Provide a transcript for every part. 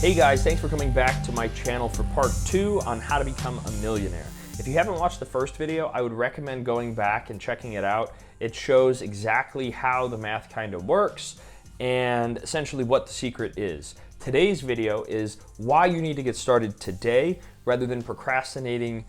Hey guys, thanks for coming back to my channel for part 2 on how to become a millionaire. If you haven't watched the first video, I would recommend going back and checking it out. It shows exactly how the math kind of works and essentially what the secret is. Today's video is why you need to get started today rather than procrastinating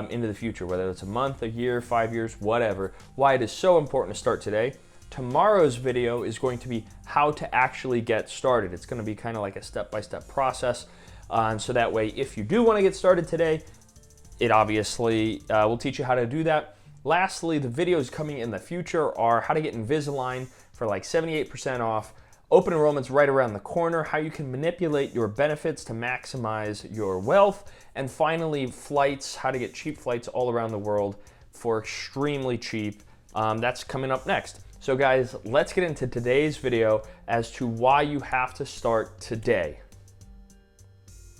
into the future, whether it's a month, a year, 5 years, whatever, why it is so important to start today. Tomorrow's video is going to be how to actually get started. It's going to be kind of like a step-by-step process. So that way, if you do want to get started today, it obviously will teach you how to do that. Lastly, the videos coming in the future are how to get Invisalign for like 78% off, open enrollment's right around the corner, how you can manipulate your benefits to maximize your wealth, and finally, flights, how to get cheap flights all around the world for extremely cheap. That's coming up next. So guys, let's get into today's video as to why you have to start today.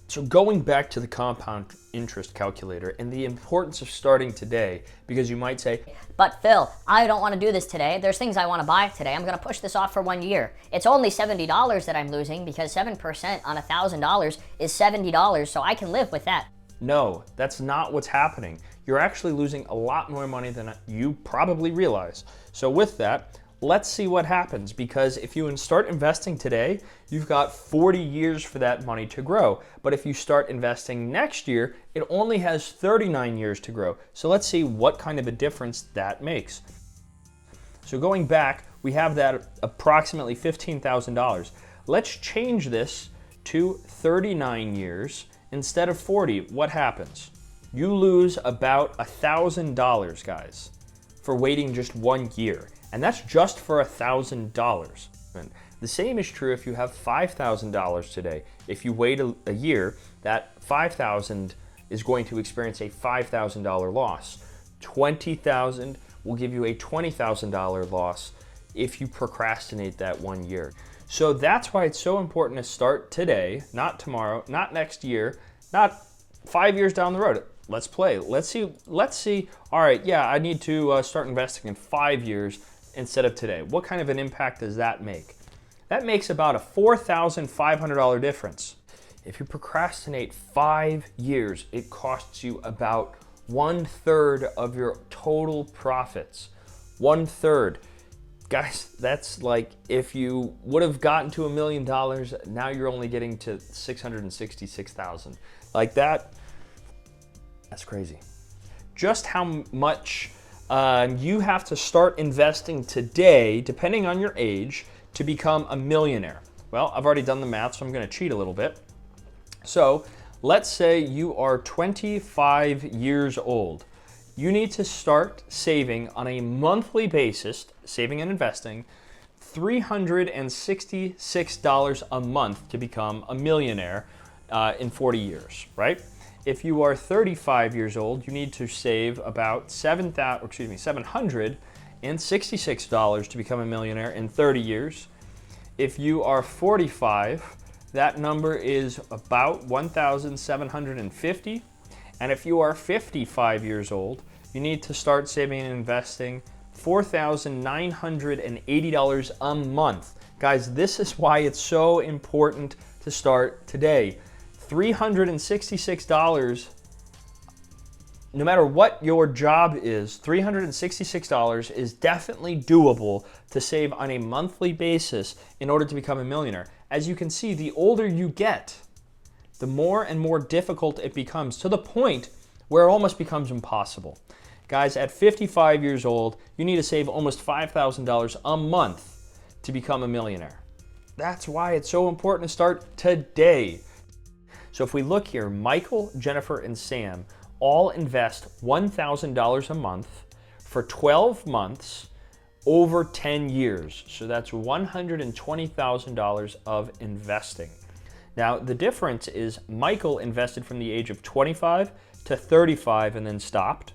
So going back to the compound interest calculator and the importance of starting today, because you might say, but Phil, I don't want to do this today. There's things I want to buy today. I'm going to push this off for 1 year. It's only $70 that I'm losing because 7% on $1,000 is $70, so I can live with that. No, that's not what's happening. You're actually losing a lot more money than you probably realize. So with that, let's see what happens, because if you start investing today, you've got 40 years for that money to grow. But if you start investing next year, it only has 39 years to grow. So let's see what kind of a difference that makes. So going back, we have that approximately $15,000. Let's change this to 39 years instead of 40. What happens? You lose about $1,000, guys, for waiting just 1 year. And that's just for $1,000. The same is true if you have $5,000 today. If you wait a year, that $5,000 is going to experience a $5,000 loss. $20,000 will give you a $20,000 loss if you procrastinate that 1 year. So that's why it's so important to start today, not tomorrow, not next year, not 5 years down the road. Let's play. Let's see. All right, yeah, I need to start investing in 5 years instead of today. What kind of an impact does that make? That makes about a $4,500 difference. If you procrastinate 5 years, it costs you about 1/3 of your total profits. 1/3. Guys, that's like if you would have gotten to $1 million, now you're only getting to 666,000. Like that, that's crazy. Just how much you have to start investing today, depending on your age, to become a millionaire. Well, I've already done the math, so I'm going to cheat a little bit. So let's say you are 25 years old. You need to start saving on a monthly basis, saving and investing, $366 a month to become a millionaire in 40 years, right? If you are 35 years old, you need to save about $766 to become a millionaire in 30 years. If you are 45, that number is about $1,750. And if you are 55 years old, you need to start saving and investing $4,980 a month. Guys, this is why it's so important to start today. $366, no matter what your job is, $366 is definitely doable to save on a monthly basis in order to become a millionaire. As you can see, the older you get, the more and more difficult it becomes, to the point where it almost becomes impossible. Guys, at 55 years old, you need to save almost $5,000 a month to become a millionaire. That's why it's so important to start today. So if we look here, Michael, Jennifer, and Sam all invest $1,000 a month for 12 months over 10 years. So that's $120,000 of investing. Now, the difference is Michael invested from the age of 25 to 35 and then stopped.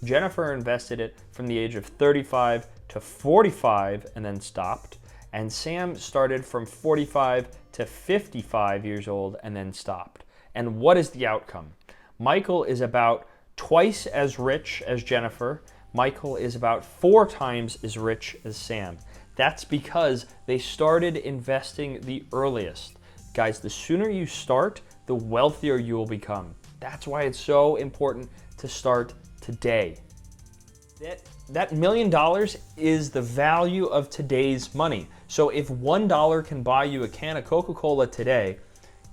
Jennifer invested it from the age of 35 to 45 and then stopped. And Sam started from 45 to 55 years old and then stopped. And what is the outcome? Michael is about twice as rich as Jennifer. Michael is about 4 times as rich as Sam. That's because they started investing the earliest. Guys, the sooner you start, the wealthier you will become. That's why it's so important to start today. That $1 million is the value of today's money. So if $1 can buy you a can of Coca-Cola today,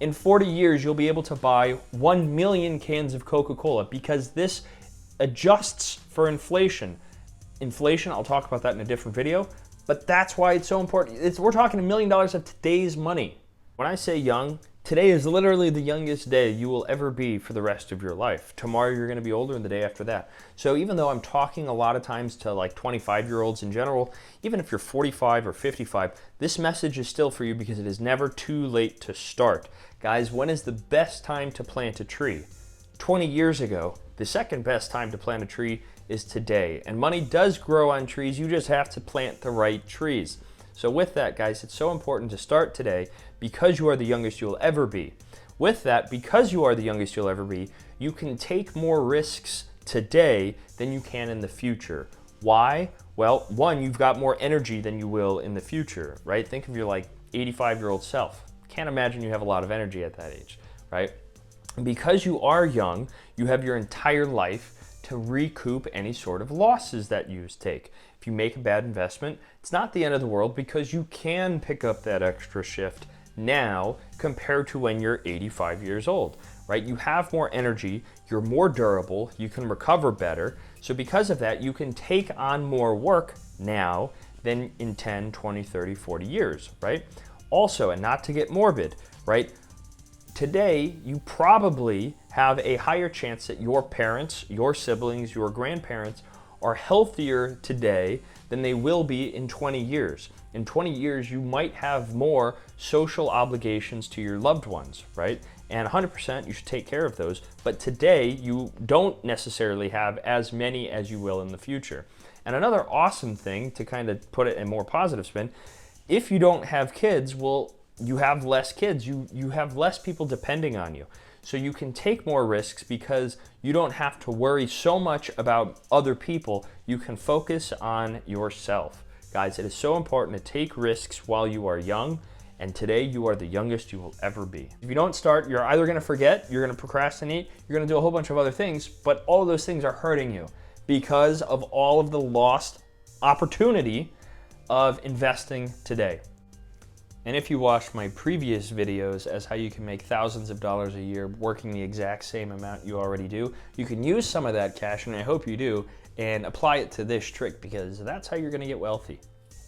in 40 years, you'll be able to buy 1 million cans of Coca-Cola because this adjusts for inflation. Inflation, I'll talk about that in a different video, but that's why it's so important. We're talking $1 million of today's money. When I say young, today is literally the youngest day you will ever be for the rest of your life. Tomorrow you're gonna be older and the day after that. So even though I'm talking a lot of times to like 25-year-olds in general, even if you're 45 or 55, this message is still for you because it is never too late to start. Guys, when is the best time to plant a tree? 20 years ago. The second best time to plant a tree is today. And money does grow on trees, you just have to plant the right trees. So with that, guys, it's so important to start today because you are the youngest you'll ever be. With that, because you are the youngest you'll ever be, you can take more risks today than you can in the future. Why? Well, one, you've got more energy than you will in the future, right? Think of your like 85-year-old self. Can't imagine you have a lot of energy at that age, right? Because you are young, you have your entire life to recoup any sort of losses that you take. If you make a bad investment, it's not the end of the world because you can pick up that extra shift now compared to when you're 85 years old, right? You have more energy, you're more durable, you can recover better. So because of that, you can take on more work now than in 10, 20, 30, 40 years, right? Also, and not to get morbid, right? Today, you probably have a higher chance that your parents, your siblings, your grandparents are healthier today than they will be in 20 years. In 20 years, you might have more social obligations to your loved ones, right? And 100% you should take care of those. But today, you don't necessarily have as many as you will in the future. And another awesome thing to kind of put it in a more positive spin, if you don't have kids, well, you have less kids, you have less people depending on you. So you can take more risks because you don't have to worry so much about other people. You can focus on yourself. Guys, it is so important to take risks while you are young, and today you are the youngest you will ever be. If you don't start, you're either gonna forget, you're gonna procrastinate, you're gonna do a whole bunch of other things, but all of those things are hurting you because of all of the lost opportunity of investing today. And if you watched my previous videos as how you can make thousands of dollars a year working the exact same amount you already do, you can use some of that cash, and I hope you do, and apply it to this trick because that's how you're gonna get wealthy.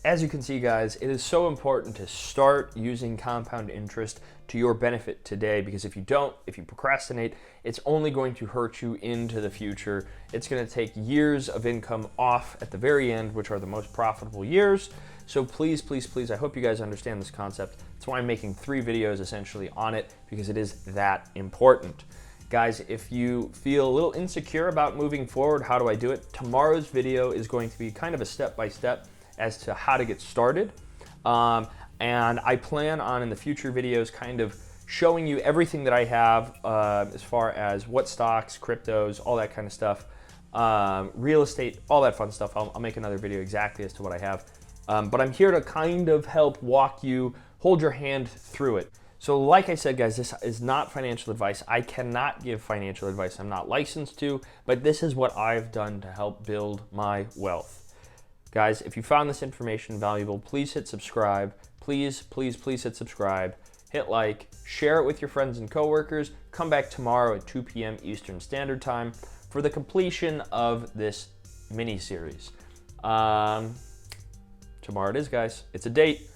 As you can see, guys, it is so important to start using compound interest to your benefit today, because if you don't, if you procrastinate, it's only going to hurt you into the future. It's gonna take years of income off at the very end, which are the most profitable years. So please, please, please, I hope you guys understand this concept. That's why I'm making 3 videos essentially on it, because it is that important. Guys, if you feel a little insecure about moving forward, how do I do it? Tomorrow's video is going to be kind of a step-by-step as to how to get started. And I plan on in the future videos kind of showing you everything that I have as far as what stocks, cryptos, all that kind of stuff, real estate, all that fun stuff. I'll make another video exactly as to what I have. But I'm here to kind of help walk you, hold your hand through it. So like I said, guys, this is not financial advice. I cannot give financial advice. I'm not licensed to, but this is what I've done to help build my wealth. Guys, if you found this information valuable, please hit subscribe. Please, please, please hit subscribe. Hit like, share it with your friends and coworkers. Come back tomorrow at 2 p.m. Eastern Standard Time for the completion of this mini-series. Tomorrow it is, guys. It's a date.